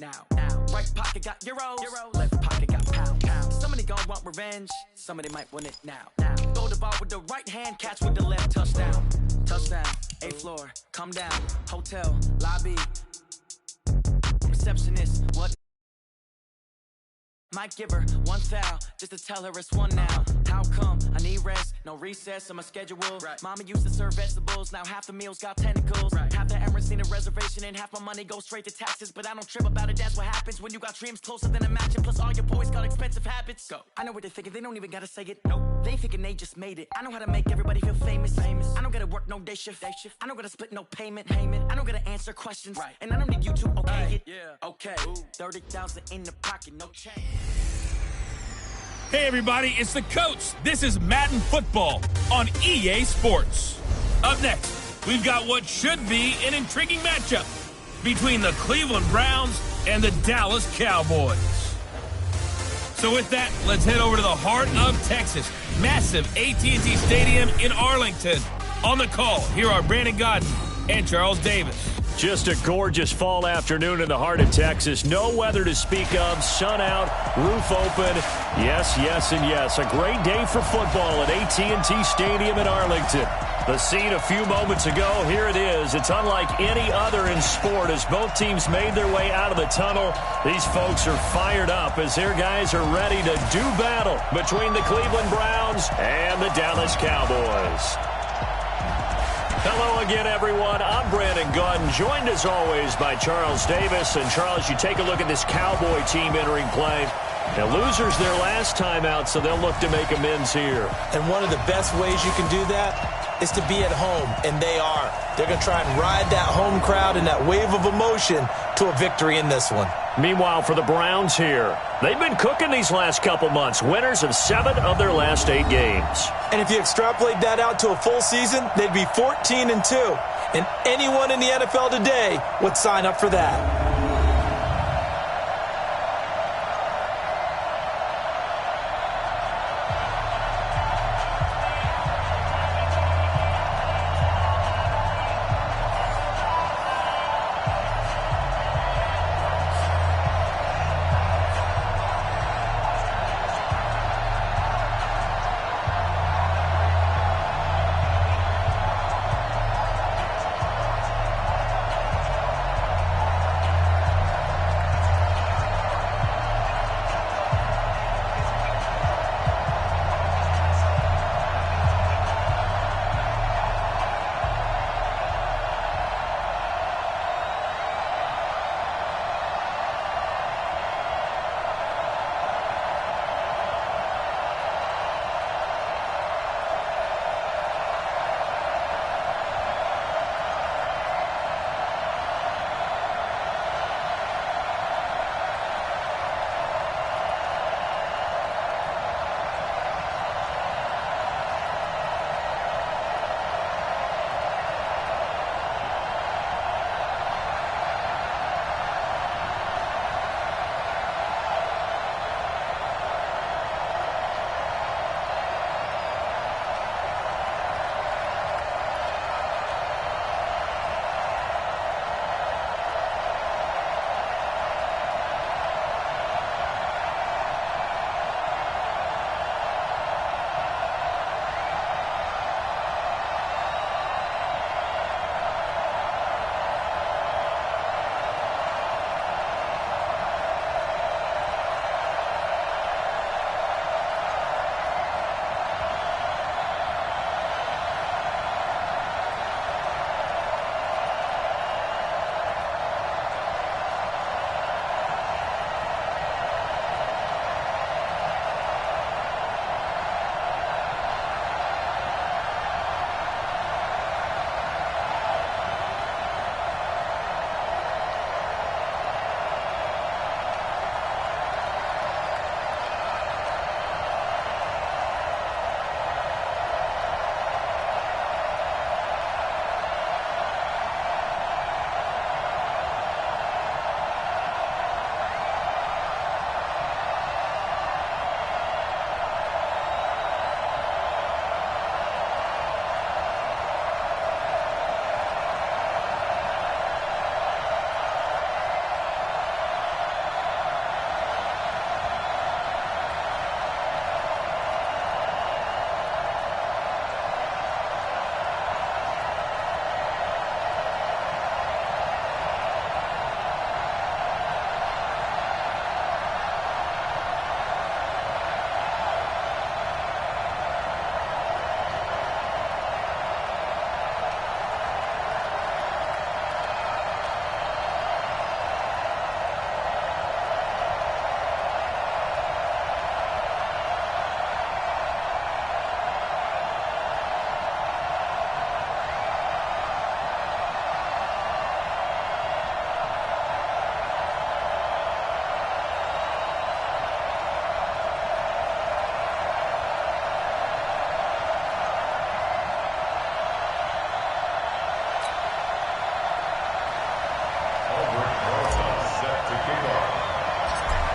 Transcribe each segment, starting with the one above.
Right pocket got euros, left pocket got pound. Somebody gon' want revenge, somebody might win it now. Throw the ball with the right hand, catch with the left, touchdown. Touchdown, 8th floor, come down, hotel, lobby. Receptionist, what? Might give her one foul, just to tell her it's one now. How come? I need rest, no recess on my schedule. Mama used to serve vegetables, now half the meals got tentacles. Half the errands need a reservation and half my money goes straight to taxes. But I don't trip about it, that's what happens when you got dreams closer than a match. And plus all your boys got expensive habits. Go. I know what they're thinking, they don't even gotta say it. Nope. They thinking they just made it. I know how to make everybody feel famous. I don't gotta work no day shift. I don't gotta split no payment. I don't gotta answer questions. And I don't need you to okay it. Okay. 30,000 in the pocket, no change. Hey everybody, it's the coach. This is Madden Football on EA Sports. Up next, we've got what should be an intriguing matchup between the Cleveland Browns and the Dallas Cowboys. So with that, let's head over to the heart of Texas. Massive AT&T Stadium in Arlington. On the call, here are Brandon Godden and Charles Davis. Just a gorgeous fall afternoon in the heart of Texas. No weather to speak of. Sun out, roof open. Yes, yes, and yes. A great day for football at AT&T Stadium in Arlington. The scene a few moments ago, here it is. It's unlike any other in sport as both teams made their way out of the tunnel. These folks are fired up as their guys are ready to do battle between the Cleveland Browns and the Dallas Cowboys. Hello again, everyone. I'm Brandon Godden, joined as always by Charles Davis. And Charles, you take a look at this Cowboy team entering play. Now, losers their last time out, so they'll look to make amends here. And one of the best ways you can do that is to be at home, and they are. They're going to try and ride that home crowd and that wave of emotion to a victory in this one. Meanwhile, for the Browns here, they've been cooking these last couple months. Winners of 7 of their last 8 games. And if you extrapolate that out to a full season, they'd be 14-2. And anyone in the NFL today would sign up for that.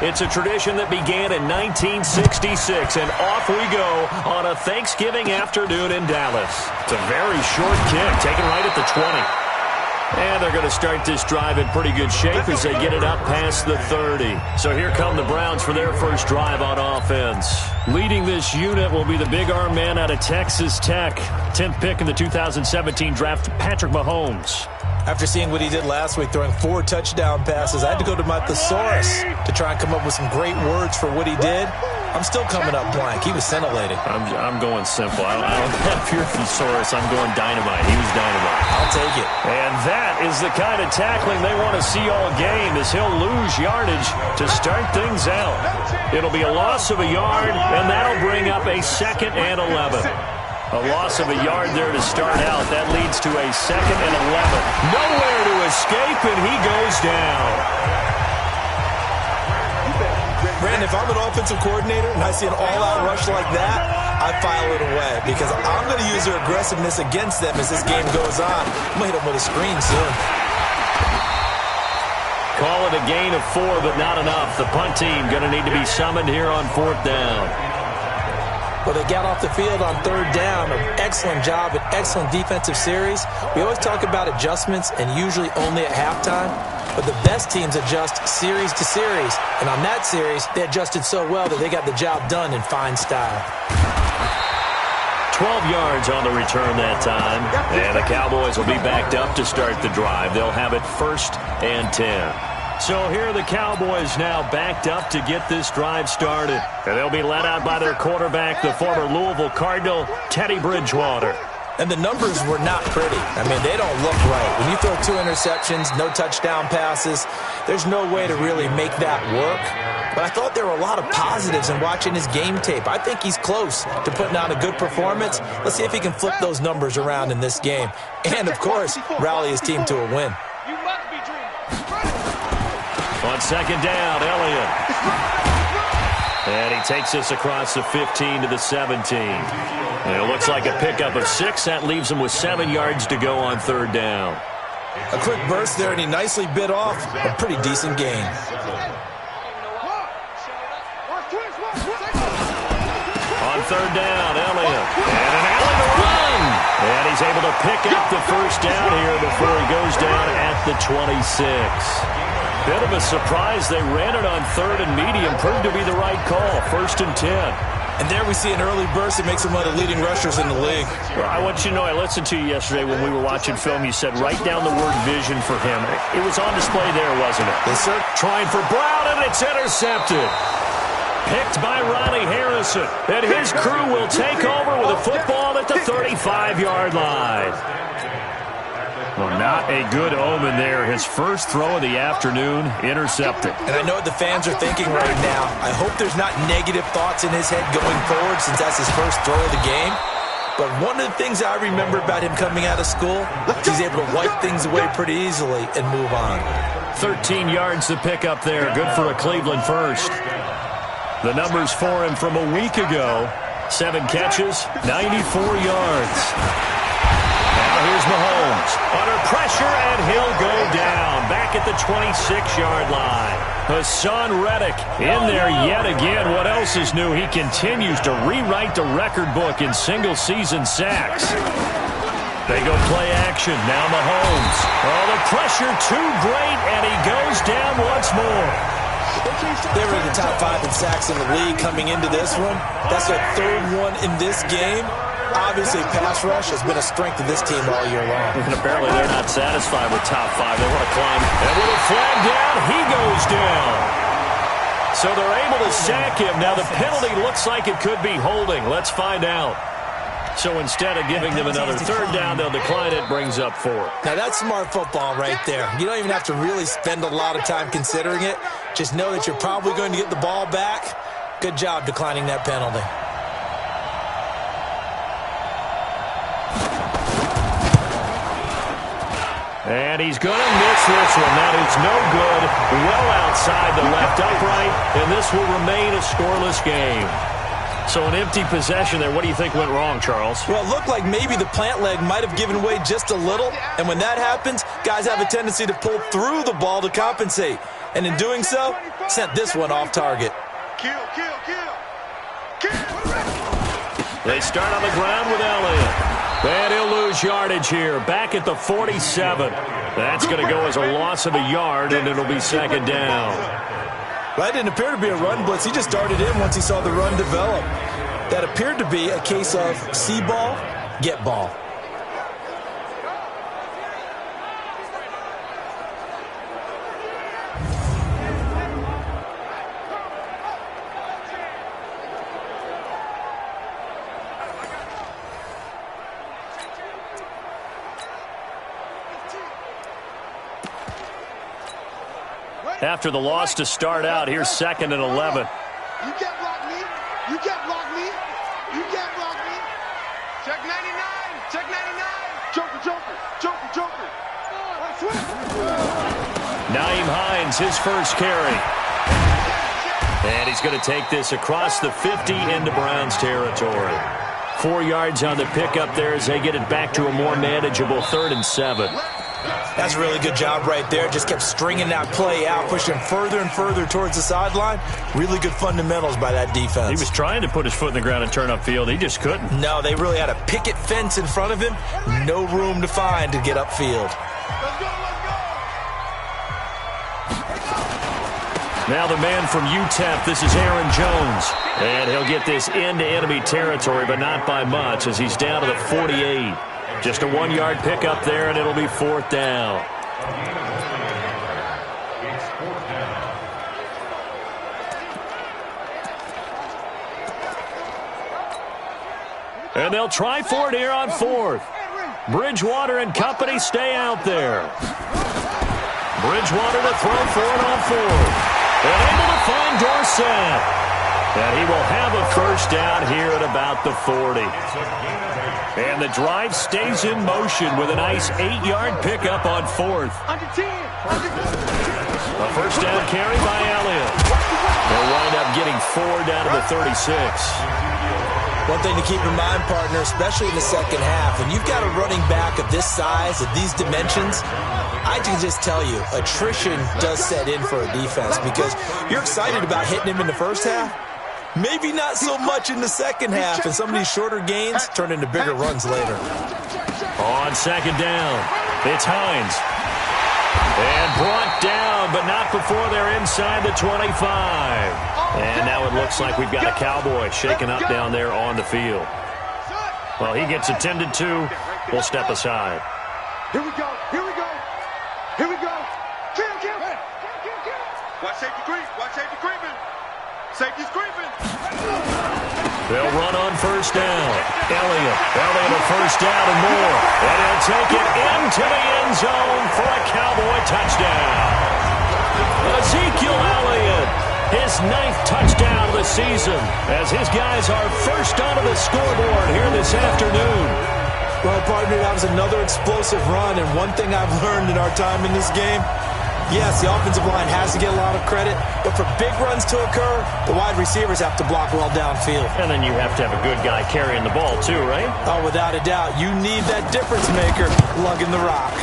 It's a tradition that began in 1966, and off we go on a Thanksgiving afternoon in Dallas. It's a very short kick, taken right at the 20. And they're going to start this drive in pretty good shape as they get it up past the 30. So here come the Browns for their first drive on offense. Leading this unit will be the big arm man out of Texas Tech. 10th pick in the 2017 draft, Patrick Mahomes. After seeing what he did last week, throwing 4 touchdown passes, I had to go to my thesaurus to try and come up with some great words for what he did. I'm still coming up blank. He was scintillating. I'm going simple. I don't have your thesaurus. I'm going dynamite. He was dynamite. I'll take it. And that is the kind of tackling they want to see all game, as he'll lose yardage to start things out. It'll be a loss of a yard, and that'll bring up a 2nd and 11. A loss of a yard there to start out. That leads to a 2nd and 11. Nowhere to escape, and he goes down. Brandon, if I'm an offensive coordinator and I see an all-out rush like that, I file it away because I'm going to use their aggressiveness against them as this game goes on. I'm going to hit them with a screen soon. Call it a gain of 4, but not enough. The punt team going to need to be summoned here on 4th down. Well, they got off the field on 3rd down. An excellent job, an excellent defensive series. We always talk about adjustments and usually only at halftime. But the best teams adjust series to series. And on that series, they adjusted so well that they got the job done in fine style. 12 yards on the return that time. And the Cowboys will be backed up to start the drive. They'll have it 1st and 10. So here are the Cowboys now backed up to get this drive started. And they'll be led out by their quarterback, the former Louisville Cardinal, Teddy Bridgewater. And the numbers were not pretty. I mean, they don't look right. When you throw 2 interceptions, no touchdown passes, there's no way to really make that work. But I thought there were a lot of positives in watching his game tape. I think he's close to putting out a good performance. Let's see if he can flip those numbers around in this game. And, of course, rally his team to a win. On 2nd down, Elliott. And he takes us across the 15 to the 17. And it looks like a pickup of 6. That leaves him with 7 yards to go on 3rd down. A quick burst there, and he nicely bit off a pretty decent gain. On 3rd down, Elliott. And an alley to run. And he's able to pick up the 1st down here before he goes down at the 26. Bit of a surprise. They ran it on 3rd and medium. Proved to be the right call. 1st and 10. And there we see an early burst that makes him one of the leading rushers in the league. Well, I want you to know, I listened to you yesterday when we were watching film. You said write down the word vision for him. It was on display there, wasn't it? Yes, sir. Trying for Brown, and it's intercepted. Picked by Ronnie Harrison. And his crew will take over with a football at the 35-yard line. Well, not a good omen there. His first throw of the afternoon, intercepted. And I know what the fans are thinking right now. I hope there's not negative thoughts in his head going forward since that's his first throw of the game. But one of the things I remember about him coming out of school, he's able to wipe things away pretty easily and move on. 13 yards to pick up there. Good for a Cleveland first. The numbers for him from a week ago. 7 catches, 94 yards. Now here's Mahomes. Under pressure, and he'll go down. Back at the 26-yard line. Hassan Reddick in there yet again. What else is new? He continues to rewrite the record book in single-season sacks. They go play action. Now Mahomes. Oh, the pressure too great, and he goes down once more. They were in the top 5 in sacks in the league coming into this one. That's their 3rd one in this game. Obviously, pass rush has been a strength of this team all year long. And apparently they're not satisfied with top 5. They want to climb. And with a flag down, he goes down. So they're able to sack him. Now the penalty looks like it could be holding. Let's find out. So instead of giving them another 3rd down, they'll decline it. Brings up 4. Now that's smart football right there. You don't even have to really spend a lot of time considering it. Just know that you're probably going to get the ball back. Good job declining that penalty. And he's going to miss this one. That is no good. Well outside the left upright, and this will remain a scoreless game. So an empty possession there. What do you think went wrong, Charles? Well, it looked like maybe the plant leg might have given way just a little. And when that happens, guys have a tendency to pull through the ball to compensate. and in doing so, sent this one off target. Kill. They start on the ground with Elliott. And he'll lose yardage here, back at the 47. That's going to go as a loss of a yard, and it'll be second down. That didn't appear to be a run blitz. He just darted in once he saw the run develop. That appeared to be a case of see ball, get ball. After the loss to start out, here's 2nd and 11. You can't block me. You can't block me. You can't block me. Check 99. Check 99. Joker. Naeem Hines, his first carry. And he's going to take this across the 50 into Browns territory. 4 yards on the pickup there as they get it back to a more manageable 3rd and 7. That's a really good job right there. Just kept stringing that play out, pushing further and further towards the sideline. Really good fundamentals by that defense. He was trying to put his foot in the ground and turn upfield. He just couldn't. No, they really had a picket fence in front of him. No room to find to get upfield. Now the man from UTEP, this is Aaron Jones. And he'll get this into enemy territory, but not by much as he's down to the 48. Just a 1-yard pickup there, and it'll be 4th down. And they'll try for it here on 4th. Bridgewater and company stay out there. Bridgewater to throw for it on 4th. And able to find Dorsett. And he will have a first down here at about the 40. And the drive stays in motion with a nice 8-yard pickup on 4th. A first down carry by Elliott. They'll wind up getting 4 down to the 36. One thing to keep in mind, partner, especially in the second half, when you've got a running back of this size, of these dimensions, I can just tell you, attrition does set in for a defense because you're excited about hitting him in the first half. Maybe not so much in the second half, and some of these shorter gains turn into bigger runs later. On second down, it's Hines. And brought down, but not before they're inside the 25. And now it looks like we've got a Cowboy shaken up down there on the field. Well, he gets attended to. We'll step aside. Here we go. Watch safety creeping. Safety's creeping. They'll run on first down. Elliott a first down and more. And he'll take it into the end zone for a Cowboy touchdown. Ezekiel Elliott, his 9th touchdown of the season, as his guys are first onto the scoreboard here this afternoon. Well, partner, that was another explosive run, and one thing I've learned in our time in this game, yes, the offensive line has to get a lot of credit, but for big runs to occur, the wide receivers have to block well downfield. And then you have to have a good guy carrying the ball too, right? Oh, without a doubt. You need that difference maker lugging the rock.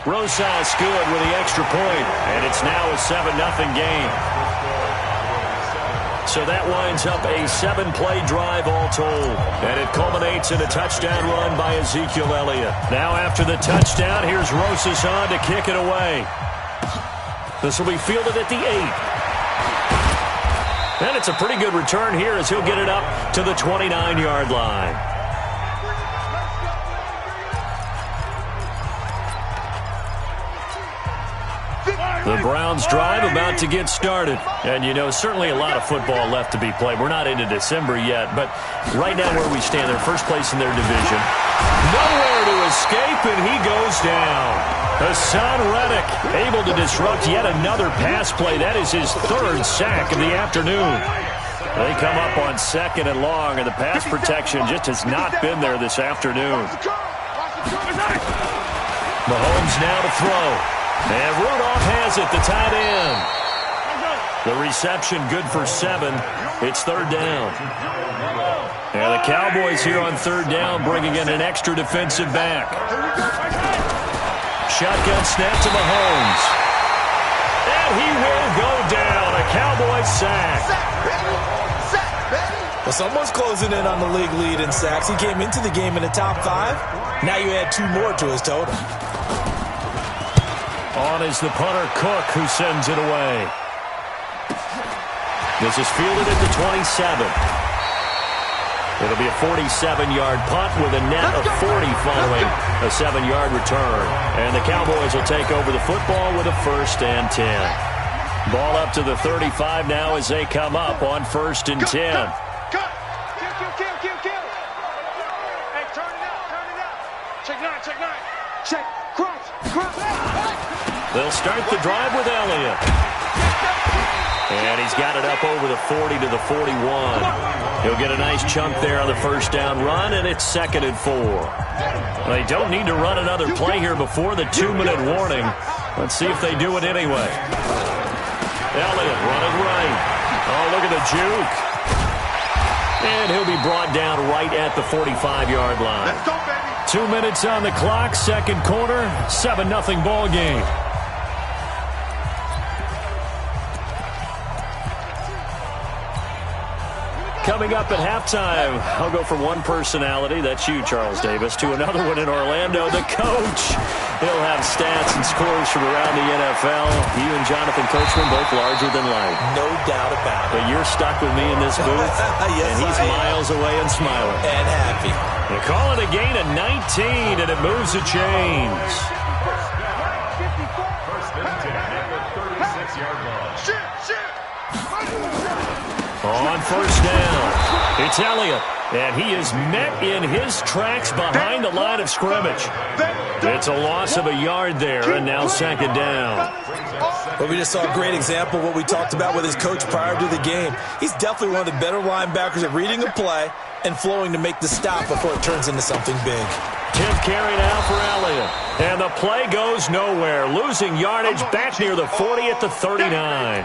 Rosas good with the extra point, and it's now a 7-0 game. So that winds up a 7-play drive all told. And it culminates in a touchdown run by Ezekiel Elliott. Now after the touchdown, here's Rosas on to kick it away. This will be fielded at the 8. And it's a pretty good return here as he'll get it up to the 29-yard line. The Browns drive about to get started. And, you know, certainly a lot of football left to be played. We're not into December yet, but right now where we stand, they're first place in their division. Nowhere to escape, and he goes down. Hassan Reddick able to disrupt yet another pass play. That is his 3rd sack of the afternoon. They come up on 2nd and long, and the pass protection just has not been there this afternoon. Mahomes now to throw. And Rudolph has it, the tight end. The reception good for 7. It's 3rd down. And the Cowboys here on 3rd down bringing in an extra defensive back. Shotgun snap to Mahomes. And And he will go down. A Cowboys sack. Well, someone's closing in on the league lead in sacks. He came into the game in the top 5. Now you add 2 more to his total. On is the punter, Cook, who sends it away. This is fielded at the 27. It'll be a 47-yard punt with a net of 40 following a 7-yard return. And the Cowboys will take over the football with a 1st and 10. Ball up to the 35 now as they come up on 1st and 10. Cut. Kill. Hey, turn it out. Check 9. Check. Cross. They'll start the drive with Elliott. And he's got it up over the 40 to the 41. He'll get a nice chunk there on the 1st down run, and it's 2nd and 4. They don't need to run another play here before the 2-minute warning. Let's see if they do it anyway. Elliott running right. Oh, look at the juke. And he'll be brought down right at the 45-yard line. Let's go, baby. 2 minutes on the clock, 2nd quarter, 7-0 ball game. Coming up at halftime, I'll go from one personality, that's you, Charles Davis, to another one in Orlando, the coach. He'll have stats and scores from around the NFL. You and Jonathan Coachman both larger than life. No doubt about it. But you're stuck with me in this booth, Yes, and he's miles away and smiling. And happy. They call it a gain of 19, and it moves the chains. On 1st down, it's Elliott, and he is met in his tracks behind the line of scrimmage. It's a loss of a yard there, and now 2nd down. Well, we just saw a great example of what we talked about with his coach prior to the game. He's definitely one of the better linebackers at reading a play and flowing to make the stop before it turns into something big. 10th carry now for Elliott, and the play goes nowhere, losing yardage back near the 40 at the 39.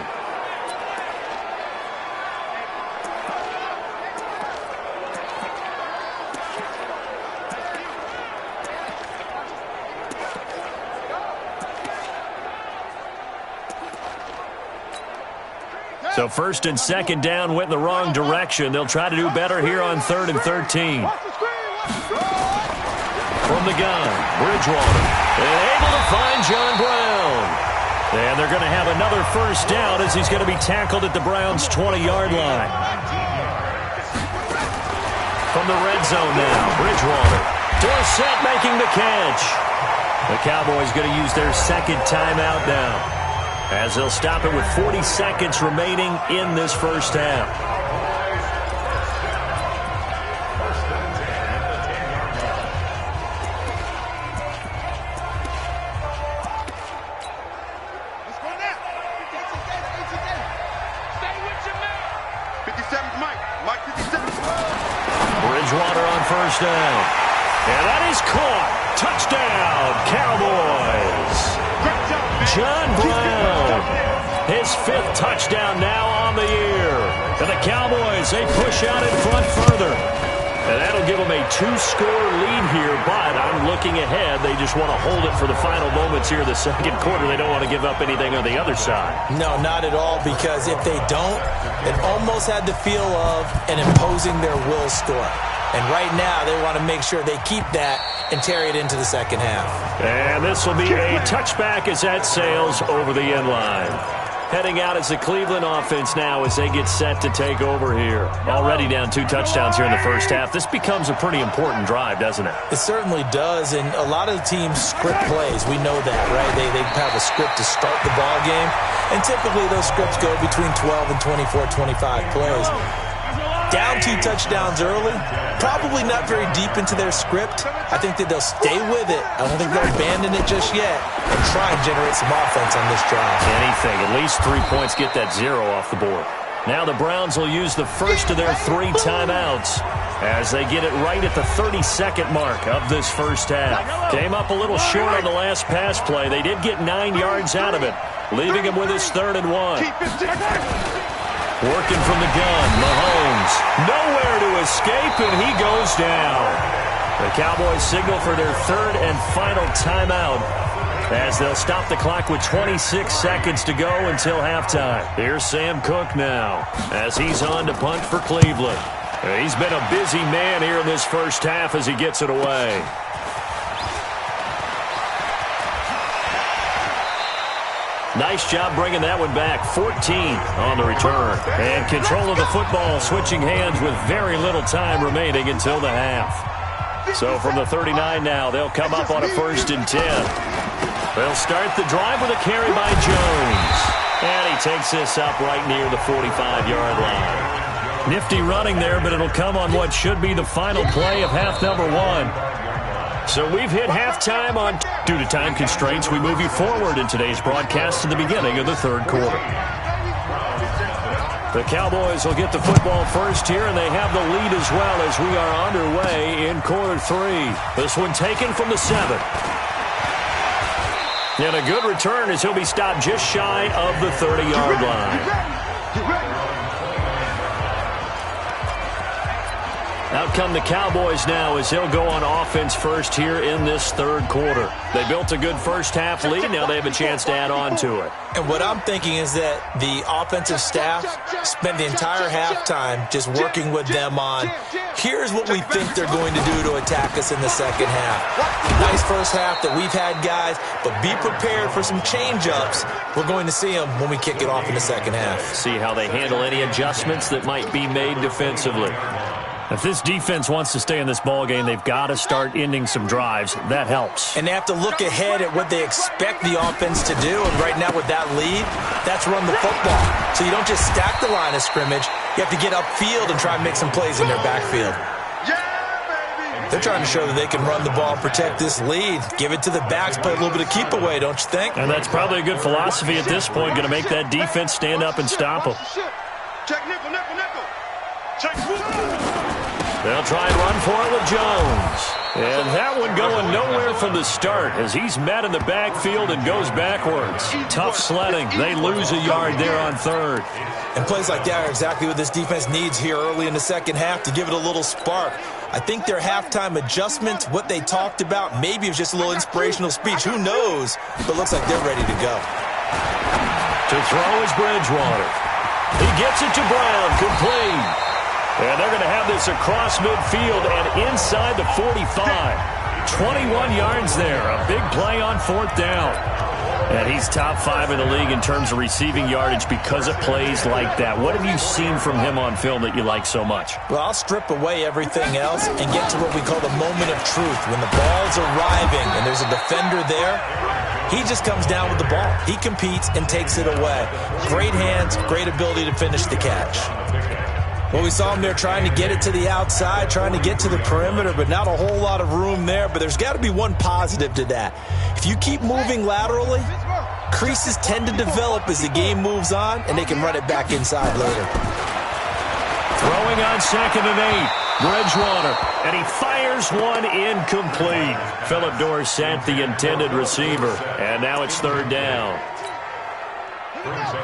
So 1st and 2nd down went in the wrong direction. They'll try to do better here on 3rd and 13. From the gun, Bridgewater. And able to find John Brown. And they're going to have another 1st down as he's going to be tackled at the Browns' 20-yard line. From the red zone now, Bridgewater. Dorsett making the catch. The Cowboys going to use their 2nd timeout now, as they'll stop it with 40 seconds remaining in this 1st half. Bridgewater on 1st down. And that is caught. Touchdown, Cowboys. John Brown, his 5th touchdown now on the year. And the Cowboys, they push out in front further. And that'll give them a 2-score lead here, but I'm looking ahead. They just want to hold it for the final moments here in the 2nd quarter. They don't want to give up anything on the other side. No, not at all, because if they don't, it almost had the feel of an imposing their will score. And right now, they want to make sure they keep that and carry it into the 2nd half. And this will be a touchback as that sails over the end line. Heading out is the Cleveland offense now as they get set to take over here. Already down 2 touchdowns here in the 1st half. This becomes a pretty important drive, doesn't it? It certainly does, and a lot of the teams script plays. We know that, right? They have a script to start the ball game, and typically those scripts go between 12 and 24, 25 plays. Down 2 touchdowns early, probably not very deep into their script. I think that they'll stay with it. I don't think they'll abandon it just yet and try and generate some offense on this drive. Anything, at least 3 points, get that 0 off the board. Now the Browns will use the first of their 3 timeouts as they get it right at the 32nd mark of this 1st half. Came up a little short on the last pass play. They did get 9 yards out of it, leaving him with his 3rd and 1. Working from the gun, Mahomes. Nowhere to escape, and he goes down. The Cowboys signal for their 3rd and final timeout as they'll stop the clock with 26 seconds to go until halftime. Here's Sam Cook now as he's on to punt for Cleveland. He's been a busy man here in this first half as he gets it away. Nice job bringing that one back. 14 on the return. And control of the football switching hands with very little time remaining until the half. So from the 39 now, they'll come up on a 1st and 10. They'll start the drive with a carry by Jones. And he takes this up right near the 45-yard line. Nifty running there, but it'll come on what should be the final play of half number 1. So we've hit halftime on. Due to time constraints, we move you forward in today's broadcast to the beginning of the 3rd quarter. The Cowboys will get the football first here, and they have the lead as well as we are underway in quarter 3. This one taken from the 7. And a good return as he'll be stopped just shy of the 30-yard line. Out come the Cowboys now as they'll go on offense first here in this 3rd quarter. They built a good first half lead. Now they have a chance to add on to it. And what I'm thinking is that the offensive staff spent the entire halftime just working with them on, here's what we think they're going to do to attack us in the second half. Nice first half that we've had, guys, but be prepared for some change-ups. We're going to see them when we kick it off in the second half. See how they handle any adjustments that might be made defensively. If this defense wants to stay in this ballgame, they've got to start ending some drives. That helps. And they have to look ahead at what they expect the offense to do. And right now with that lead, that's run the football. So you don't just stack the line of scrimmage. You have to get upfield and try and make some plays in their backfield. They're trying to show that they can run the ball, protect this lead, give it to the backs, play a little bit of keep away, don't you think? And that's probably a good philosophy at this point, going to make that defense stand up and stop them. Check nickel, nickel, nickel. Check nickel. They'll try and run for it with Jones. And that one going nowhere from the start as he's met in the backfield and goes backwards. Tough sledding. They lose a yard there on 3rd. And plays like that are exactly what this defense needs here early in the second half to give it a little spark. I think their halftime adjustments, what they talked about, maybe it was just a little inspirational speech. Who knows? But looks like they're ready to go. To throw is Bridgewater. He gets it to Brown, complete. And they're going to have this across midfield and inside the 45. 21 yards there. A big play on 4th down. And he's top 5 in the league in terms of receiving yardage because of plays like that. What have you seen from him on film that you like so much? Well, I'll strip away everything else and get to what we call the moment of truth. When the ball's arriving and there's a defender there, he just comes down with the ball. He competes and takes it away. Great hands, great ability to finish the catch. Well, we saw him there trying to get it to the outside, trying to get to the perimeter, but not a whole lot of room there. But there's got to be one positive to that. If you keep moving laterally, creases tend to develop as the game moves on, and they can run it back inside later. Throwing on 2nd and 8, Bridgewater, and he fires one incomplete. Phillip Dorsett, the intended receiver, and now it's 3rd down.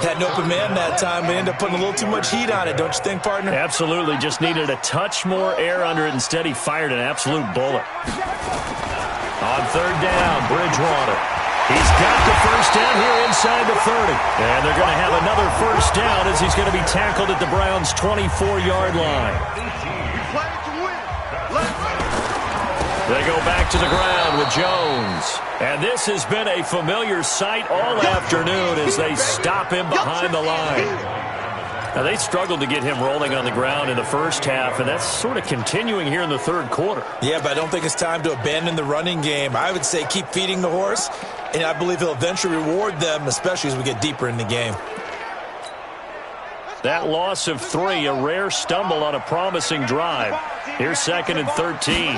Had an open man that time, but ended up putting a little too much heat on it, don't you think, partner? Absolutely. Just needed a touch more air under it. Instead, he fired an absolute bullet. On 3rd down, Bridgewater. He's got the first down here inside the 30. And they're going to have another first down as he's going to be tackled at the Browns' 24-yard line. They go back to the ground with Jones. And this has been a familiar sight all afternoon as they stop him behind the line. Now, they struggled to get him rolling on the ground in the first half, and that's sort of continuing here in the 3rd quarter. Yeah, but I don't think it's time to abandon the running game. I would say keep feeding the horse, and I believe he'll eventually reward them, especially as we get deeper in the game. That loss of 3, a rare stumble on a promising drive. Here's 2nd and 13.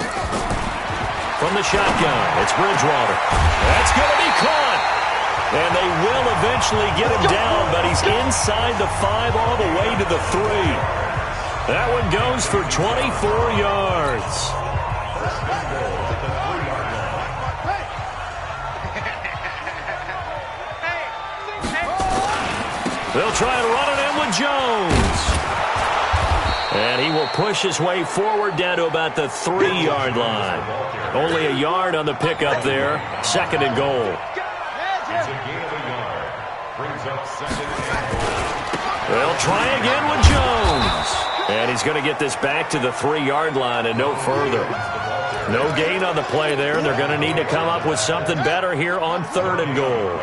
From the shotgun, it's Bridgewater. That's going to be caught. And they will eventually get him down, but he's inside the 5 all the way to the 3. That one goes for 24 yards. They'll try to run it in with Jones. And he will push his way forward down to about the 3-yard line. Only a yard on the pickup there. 2nd and goal. They'll try again with Jones. And he's going to get this back to the 3-yard line and no further. No gain on the play there, and they're going to need to come up with something better here on 3rd and goal.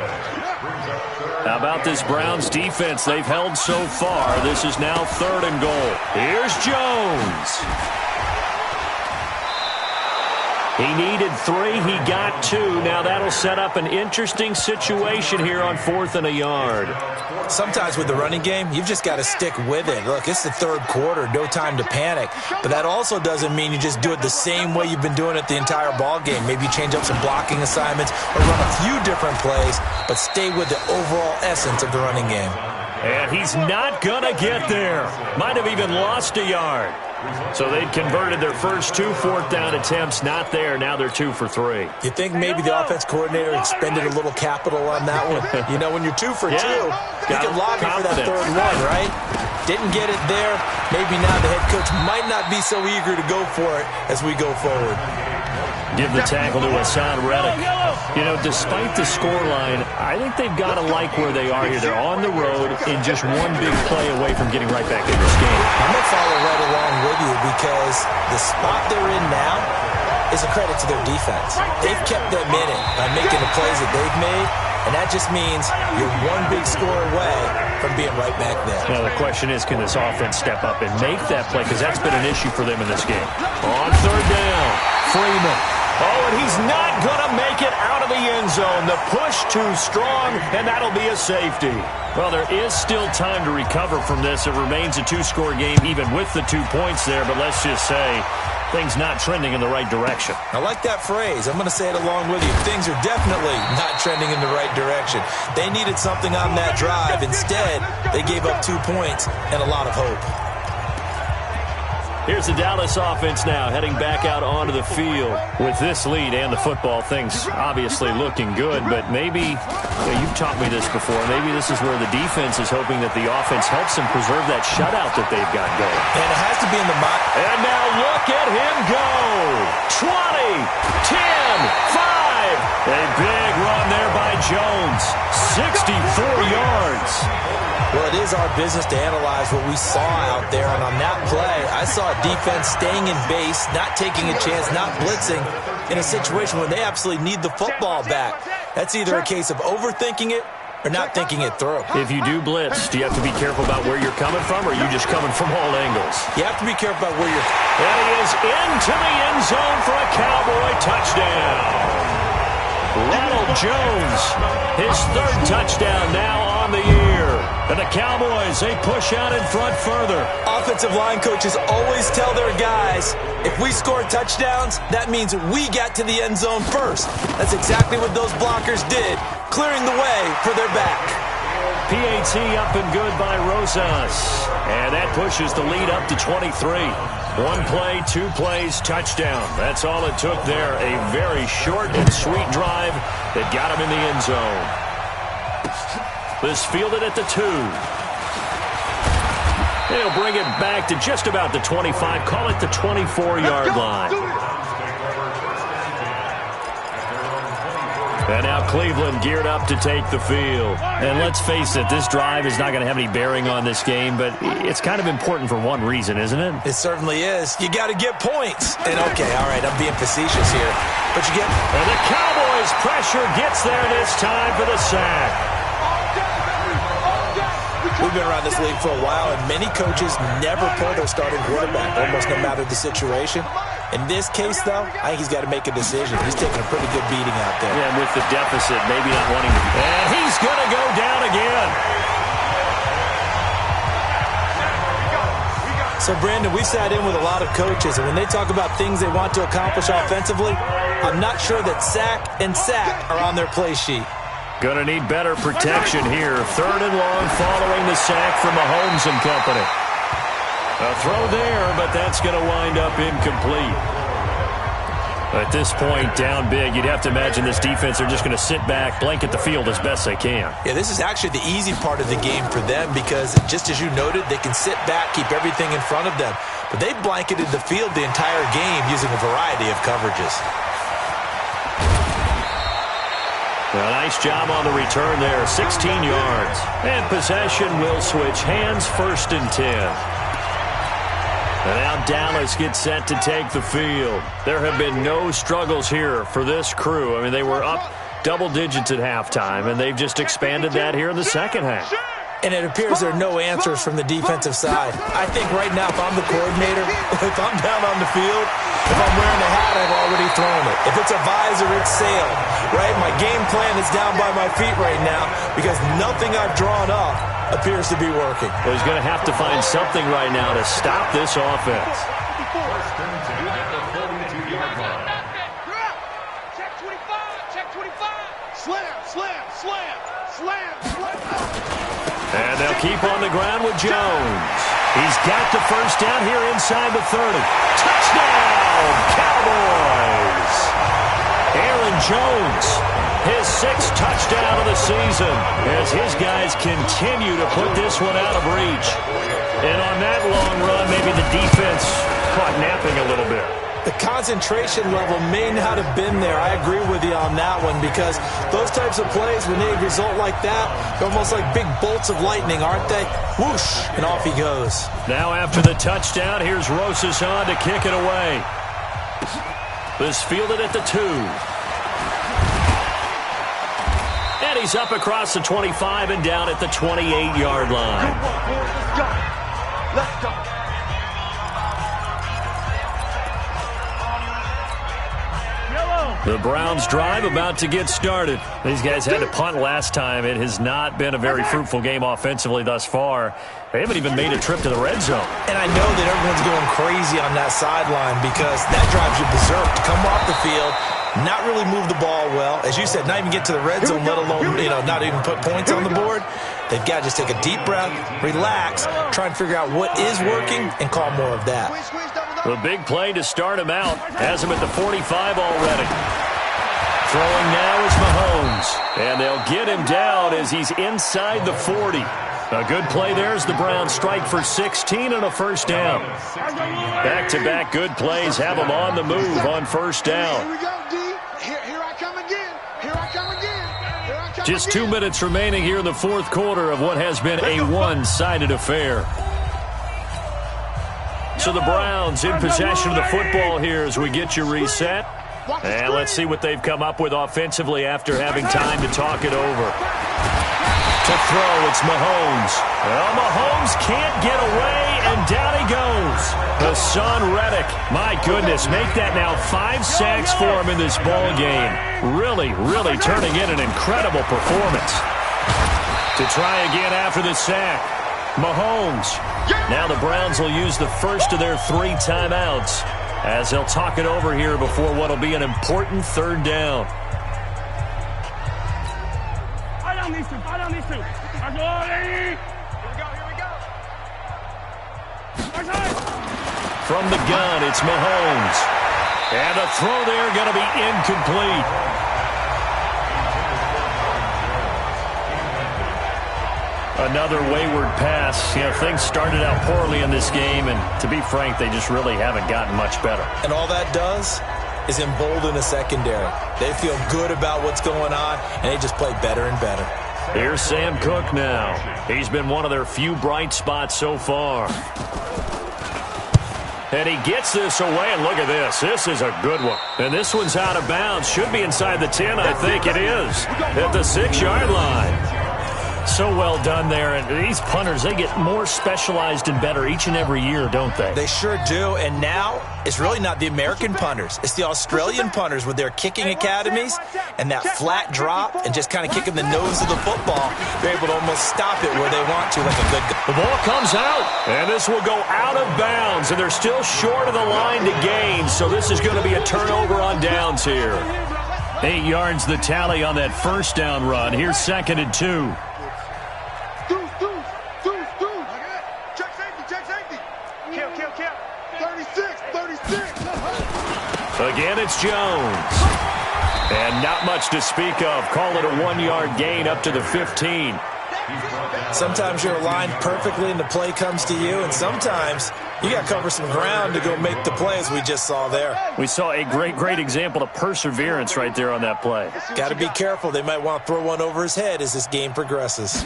How about this Browns defense? They've held so far. This is now 3rd and goal. Here's Jones. He needed 3. He got 2. Now that'll set up an interesting situation here on 4th and a yard. Sometimes with the running game, you've just got to stick with it. Look, it's the 3rd quarter, no time to panic. But that also doesn't mean you just do it the same way you've been doing it the entire ball game. Maybe you change up some blocking assignments or run a few different plays, but stay with the overall essence of the running game. And he's not going to get there. Might have even lost a yard. So they'd converted their first 2 4th-down attempts. Not there. Now they're 2 for 3. You think maybe the offense coordinator expended a little capital on that one? You know, when you're 2 for 2, you can lobby for that 3rd one, right? Didn't get it there. Maybe now the head coach might not be so eager to go for it as we go forward. Give the tackle to Hassan Reddick. You know, despite the scoreline, I think they've got to like where they are here. They're on the road in just one big play away from getting right back in this game. I'm going to follow right along with you because the spot they're in now is a credit to their defense. They've kept them in it by making the plays that they've made, and that just means you're one big score away from being right back there. Now, the question is, can this offense step up and make that play? Because that's been an issue for them in this game. On 3rd down, Freeman. Oh, and he's not going to make it out of the end zone. The push too strong, and that'll be a safety. Well, there is still time to recover from this. It remains a 2-score game, even with the 2 points there. But let's just say things not trending in the right direction. I like that phrase. I'm going to say it along with you. Things are definitely not trending in the right direction. They needed something on that drive. Instead, they gave up 2 points and a lot of hope. Here's the Dallas offense now heading back out onto the field. With this lead and the football, things obviously looking good, but maybe, you've taught me this before, maybe this is where the defense is hoping that the offense helps them preserve that shutout that they've got going. And it has to be in the mind. And now look at him go. 20, 10, 5. A big run there by Jones. 64 yards. Well, it is our business to analyze what we saw out there, and on that play, I saw a defense staying in base, not taking a chance, not blitzing, in a situation where they absolutely need the football back. That's either a case of overthinking it or not thinking it through. If you do blitz, do you have to be careful about where you're coming from, or are you just coming from all angles? You have to be careful about where you're... And he is into the end zone for a Cowboy touchdown. Ronald Jones, his 3rd touchdown now on the year. And the Cowboys, they push out in front further. Offensive line coaches always tell their guys, if we score touchdowns, that means we got to the end zone first. That's exactly what those blockers did, clearing the way for their back. PAT up and good by Rosas. And that pushes the lead up to 23. 1 play, 2 plays, touchdown. That's all it took there. A very short and sweet drive that got him in the end zone. This fielded at the 2. They'll bring it back to just about the 25. Call it the 24-yard line. And now Cleveland geared up to take the field. And let's face it, this drive is not going to have any bearing on this game, but it's kind of important for one reason, isn't it? It certainly is. You got to get points. And okay, all right, I'm being facetious here. But you get... And the Cowboys' pressure gets there this time for the sack. We've been around this league for a while, and many coaches never pull their starting quarterback, almost no matter the situation. In this case, though, I think he's got to make a decision. He's taking a pretty good beating out there. Yeah, and with the deficit, maybe not wanting to. And he's going to go down again. So, Brandon, we've sat in with a lot of coaches, and when they talk about things they want to accomplish offensively, I'm not sure that sack and sack are on their play sheet. Going to need better protection here. 3rd and long following the sack from Mahomes and company. A throw there, but that's going to wind up incomplete. At this point, down big, you'd have to imagine this defense are just going to sit back, blanket the field as best they can. Yeah, this is actually the easy part of the game for them because, just as you noted, they can sit back, keep everything in front of them. But they blanketed the field the entire game using a variety of coverages. A nice job on the return there, 16 yards. And possession will switch hands, 1st and 10. And now Dallas gets set to take the field. There have been no struggles here for this crew. I mean, they were up double digits at halftime, and they've just expanded that here in the second half. And it appears there are no answers from the defensive side. I think right now, if I'm the coordinator, if I'm down on the field, if I'm wearing a hat, I've already thrown it. If it's a visor, it's sailed, right? My game plan is down by my feet right now because nothing I've drawn up appears to be working. Well, he's going to have to find something right now to stop this offense. Check 25, check 25. Slam, slam, slam, slam, slam. And they'll keep on the ground with Jones. He's got the first down here inside the 30. Touchdown, Cowboys! Aaron Jones, his 6th touchdown of the season as his guys continue to put this one out of reach. And on that long run, maybe the defense caught napping a little bit. The concentration level may not have been there. I agree with you on that one because those types of plays, when they result like that, they're almost like big bolts of lightning, aren't they? Whoosh, and off he goes. Now after the touchdown, here's Rosas on to kick it away. This fielded at the 2. And he's up across the 25 and down at the 28-yard line. Let's go. Let's go. The Browns drive about to get started. These guys had to punt last time. It has not been a very fruitful game offensively thus far. They haven't even made a trip to the red zone. And I know that everyone's going crazy on that sideline because that drives you berserk to come off the field, not really move the ball well. As you said, not even get to the red zone, let alone, not even put points on the board. They've got to just take a deep breath, relax, try and figure out what is working, and call more of that. The big play to start him out has him at the 45 already. Throwing now is Mahomes, and they'll get him down as he's inside the 40. A good play there as the Browns strike for 16 and a first down. Back-to-back good plays have them on the move on first down. Here we go, D. Here I come again. Here I come again. Here I come Just again. 2 minutes remaining here in the fourth quarter of what has been a one-sided affair. So the Browns in possession of the football here as we get you reset. And let's see what they've come up with offensively after having time to talk it over. To throw, it's Mahomes. Well, Mahomes can't get away, and down he goes. Hassan Reddick, my goodness, make that now 5 sacks for him in this ball game. Really, really turning in an incredible performance. To try again after the sack, Mahomes. Now the Browns will use the first of their 3 timeouts as they'll talk it over here before what will be an important third down. From the gun, it's Mahomes. And a throw there going to be incomplete. Another wayward pass. Things started out poorly in this game, and to be frank, they just really haven't gotten much better. And all that does is embolden the secondary. They feel good about what's going on, and they just play better and better. Here's Sam Cook now. He's been one of their few bright spots so far. And he gets this away, and look at this. This is a good one. And this one's out of bounds. Should be inside the 10, I think it is. At the 6-yard line. So well done there. And these punters, they get more specialized and better each and every year, don't they? They sure do. And now it's really not the American punters. It's the Australian punters with their kicking academies and that flat drop and just kind of kicking the nose of the football. They're able to almost stop it where they want to like a good guy. The ball comes out, and this will go out of bounds, and they're still short of the line to gain, so this is going to be a turnover on downs here. 8 yards the tally on that first down run. Here's 2nd and 2. Again, it's Jones. And not much to speak of. Call it a 1-yard gain up to the 15. Sometimes you're aligned perfectly and the play comes to you, and sometimes You got to cover some ground to go make the plays we just saw there. We saw a great example of perseverance right there on that play. Got to be careful. They might want to throw one over his head as this game progresses.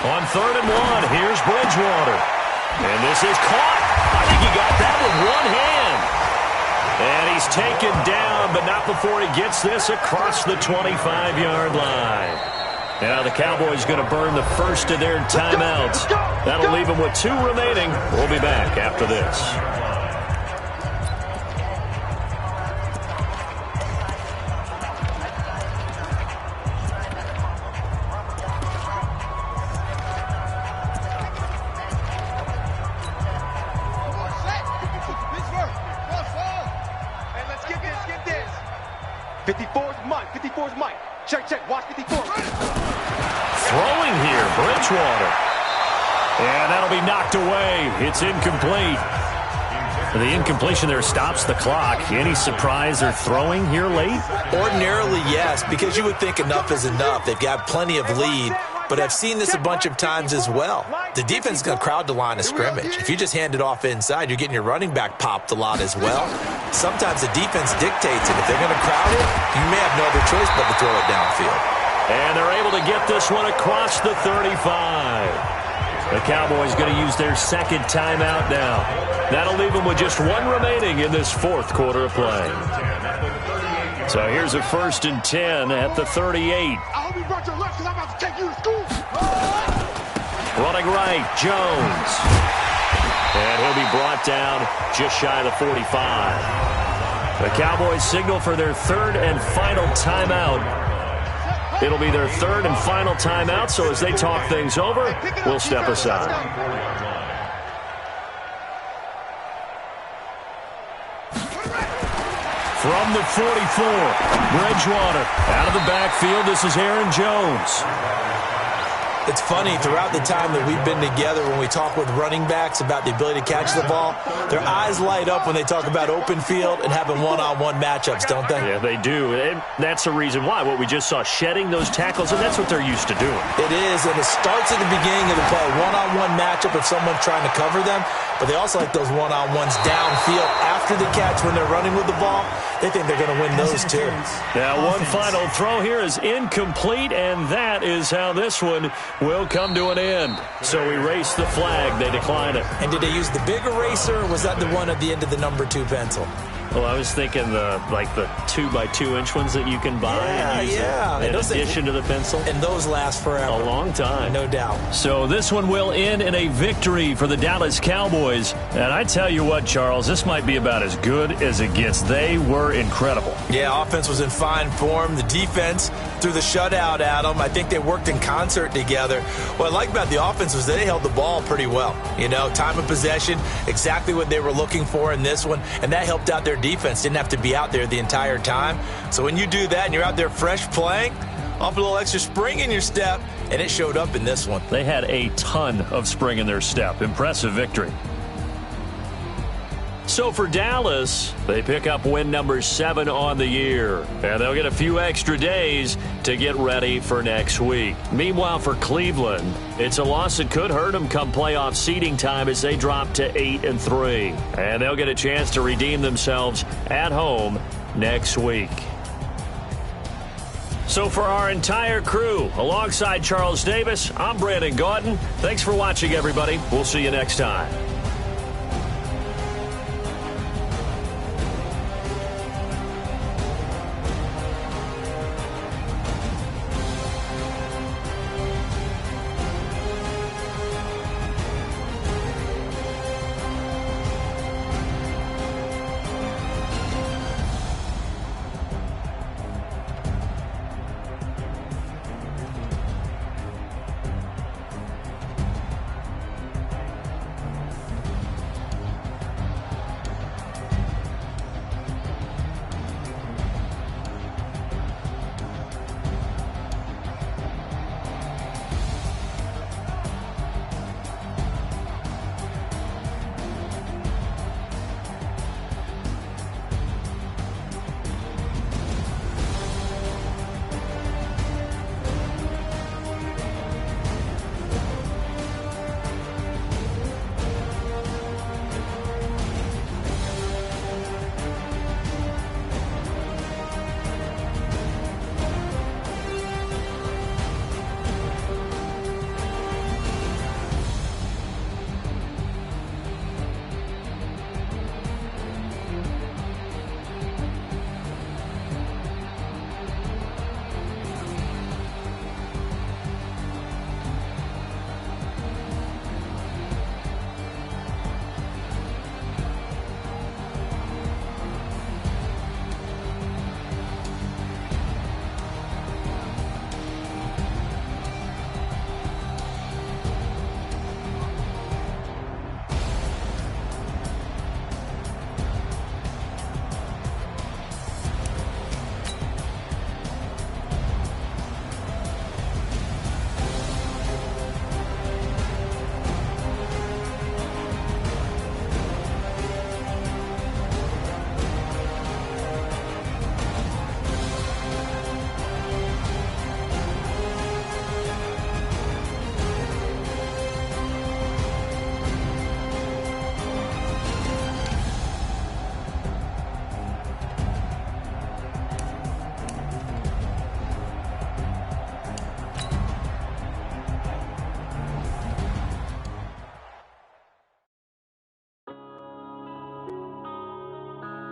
On 3rd and 1, here's Bridgewater. And this is caught. I think he got that with one hand. And he's taken down, but not before he gets this across the 25-yard line. Now the Cowboys going to burn the first of their timeouts. That'll leave them with 2 remaining. We'll be back after this. Check, watch 54. Throwing here, Bridgewater. And that'll be knocked away. It's incomplete. The incompletion there stops the clock. Any surprise they're throwing here late? Ordinarily, yes, because you would think enough is enough. They've got plenty of lead, but I've seen this a bunch of times as well. The defense is going to crowd the line of scrimmage. If you just hand it off inside, you're getting your running back popped a lot as well. Sometimes the defense dictates it. If they're going to crowd it, you may have no other choice but to throw it downfield. And they're able to get this one across the 35. The Cowboys going to use their second timeout now. That'll leave them with just 1 remaining in this 4th quarter of play. So here's a 1st and 10 at the 38. I hope you brought your lunch because I'm about to take you to school. Running right, Jones. And he'll be brought down just shy of the 45. The Cowboys signal for their 3rd and final timeout. It'll be their 3rd and final timeout, so as they talk things over, we'll step aside. From the 44, Bridgewater out of the backfield. This is Aaron Jones. It's funny, throughout the time that we've been together, when we talk with running backs about the ability to catch the ball, their eyes light up when they talk about open field and having one-on-one matchups, don't they? Yeah, they do. And that's the reason why. What we just saw, shedding those tackles, and that's what they're used to doing. It is, and it starts at the beginning of the play. One-on-one matchup if someone's trying to cover them, but they also like those one-on-ones downfield after the catch when they're running with the ball. They think they're going to win those too. Now, one final throw here is incomplete, and that is how this one will come to an end. So we race the flag. They decline it. And did they use the big eraser, or was that the one at the end of the number 2 pencil? Well, I was thinking the 2x2-inch ones that you can buy and use in addition to the pencil. And those last forever. A long time. No doubt. So this one will end in a victory for the Dallas Cowboys. And I tell you what, Charles, this might be about as good as it gets. They were incredible. Yeah, offense was in fine form. The defense threw the shutout at them. I think they worked in concert together. What I like about the offense was they held the ball pretty well. You know, time of possession, exactly what they were looking for in this one. And that helped out their defense. Didn't have to be out there the entire time. So when you do that and you're out there fresh playing, off a little extra spring in your step, and it showed up in this one. They had a ton of spring in their step. Impressive victory. So for Dallas, they pick up win number 7 on the year. And they'll get a few extra days to get ready for next week. Meanwhile, for Cleveland, it's a loss that could hurt them come playoff seeding time as they drop to 8-3. And they'll get a chance to redeem themselves at home next week. So for our entire crew, alongside Charles Davis, I'm Brandon Gaudin. Thanks for watching, everybody. We'll see you next time.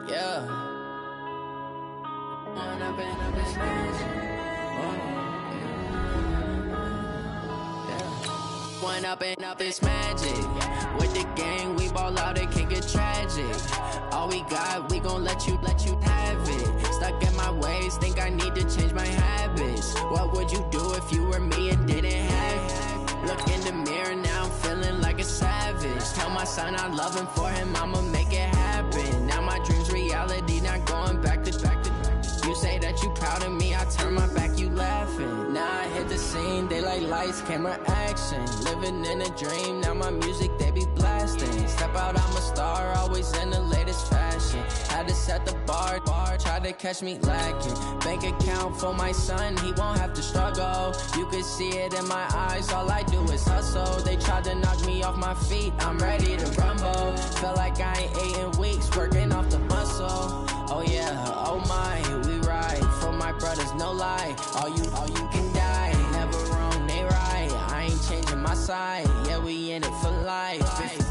Yeah. When I've been up this When up this magic. With the gang, we ball out, it can get tragic. All we got, we gon' let you have it. Stuck in my ways, think I need to change my habits. What would you do if you were me and didn't have it? Look in the mirror, now I'm feeling like a savage. Tell my son I love him, for him I'ma make it happen. Now my dream's reality, not going back to. You say that you proud of me, I turn my back, you laughing. Now I hit the scene, daylight lights, camera action. Living in a dream, now my music, they be blasting. Step out, I'm a star, always in the latest fashion. Had to set the bar, try to catch me lacking. Bank account for my son, he won't have to struggle. You can see it in my eyes, all I do is hustle. They tried to knock me off my feet, I'm ready to rumble. Felt like I ain't ate in weeks, working off the muscle. Oh yeah, oh my, we ride for my brothers, no lie. All you can die, never wrong, they right. I ain't changing my side, yeah, we in it for life.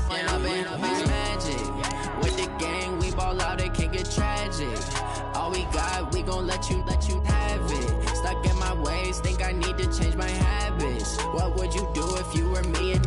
When I've been up is magic. With the gang, we ball out, it can get tragic. All we got, we gon' let you have it. Stuck in my ways, think I need to change my habits. What would you do if you were me and